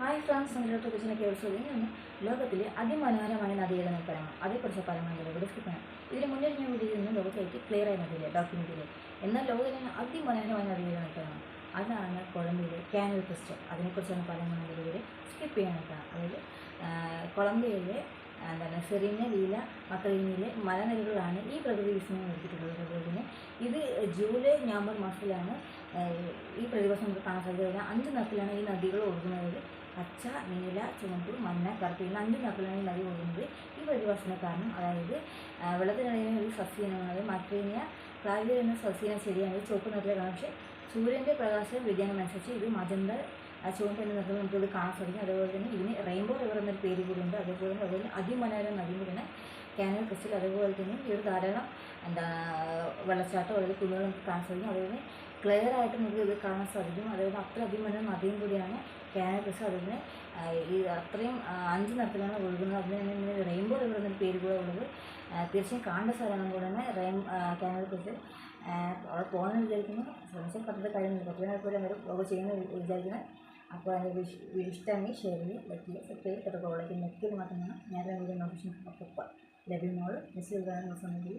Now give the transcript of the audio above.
Hi friends, നമ്മുടെ കൊച്ചിനൊക്കെ ഉത്സവം ലോകത്തിലെ അതിമനോഹരമായ നദിയുടെ പറയാം. അതേക്കുറിച്ച് പറയുന്നത് ഡിസ്കസ്. ഇതിന് മുന്നേ ഞാൻ വീഡിയോ ലോകത്തേക്ക് ക്ലിയർ ആയ നദിയിലെ ഡോക്യുമെൻ്റിൽ എന്നാൽ ലോകത്തിലെ അതിമനോഹരമായ നദിയുടെ പറയാം. അതാണ് കൊളംബിയയിലെ കാനൽ ക്രിസ്റ്റൽ. അതിനെക്കുറിച്ചാണ് പറയുന്നത്. ഇവർ സ്കിപ്പ് ചെയ്യാനായിട്ടാണ്. അതായത് കൊളംബിയയിലെ എന്താണ് സെറീന ലീല മക്രീനിലെ മലനിരകളാണ് ഈ പ്രകൃതി വിസ്മയം ഒരുക്കിയിട്ടുള്ളത്. അതുപോലെ തന്നെ ഇത് ജൂലൈ നവംബർ മാസത്തിലാണ് ഈ പ്രതിഭാസം നമുക്ക് കാണാൻ സാധിക്കുന്നത്. 5 നിറത്തിലാണ് ഈ നദികൾ ഒഴുകുന്നത്. പച്ച, നീല, ചുവപ്പ്, മഞ്ഞ, കറുപ്പ് എന്ന 5 നിറത്തിലാണ് ഈ നദി ഒഴുകുന്നത്. ഈ പ്രതിഭാസത്തിന് കാരണം അതായത് വെള്ളത്തിനിടയിൽ ഒരു സസ്യമാണ് മക്രീനിയ ഫ്ലാവിയ എന്ന സസ്യന ശരിയാണ് ചുവപ്പ് നിറത്തിലെ കാണാം. പക്ഷേ സൂര്യൻ്റെ പ്രകാശ വ്യതിയാനം അനുസരിച്ച് ഇത് മജന്ത ചുവപ്പ് എന്ന നിറത്തിൽ നമുക്കിത് കാണാൻ സാധിക്കും. അതുപോലെ തന്നെ ഇതിന് റെയിൻബോ റിവർ എന്നൊരു പേര് കൂടിയുണ്ട്. അതുപോലെ തന്നെ അതിമനോഹര നദി കൂടിയാണ് കാനൽ ക്രിസ്റ്റൽ. അതുപോലെ തന്നെ ഇവിടെ ധാരാളം വെള്ളച്ചാട്ടം അതായത് കുന്നുകൾ നമുക്ക് കാണാൻ സാധിക്കും. അതുപോലെ ക്ലിയർ ആയിട്ട് നമുക്ക് ഇത് കാണാൻ സാധിക്കും. അതായത് അത്ര അതിമനോഹര നദിയും കൂടിയാണ് കാനൽ ക്രിസ്റ്റൽ. അതുപോലെ ഈ അത്രയും 5 നിറത്തിലാണ് ഒഴുകുന്നത്. അതിന് തന്നെ റെയിൻബോ റിവർ എന്നൊരു പേര് കൂടെ ഉള്ളത്. തീർച്ചയായും കാണേണ്ട സ്ഥലമാണ് കൂടെ തന്നെ കാനൽ ക്രിസ്റ്റൽ. അവിടെ പോകണമെന്ന് വിചാരിക്കുന്നു. ശ്രമിച്ചാൽ പറ്റത്തെ കാര്യങ്ങൾ പറ്റുന്നതുപോലെ അവർ ചെയ്യുന്ന വിചാരിക്കുന്നത്. അപ്പോൾ അതിൻ്റെ ഇഷ്ടമെങ്കിൽ ഷെയർ ചെയ്യുക, ലൈക്ക് ചെയ്യുക, സബ്സ്ക്രൈബ് ചെയ്ത് നെറ്റിൽ മാത്രമാണ് ഞാൻ വീഡിയോ നോട്ടിഫിക്കേഷൻ ലഭ്യമാവുള്ളൂ. മെസ്സേജ് കാണാൻ സമയത്ത്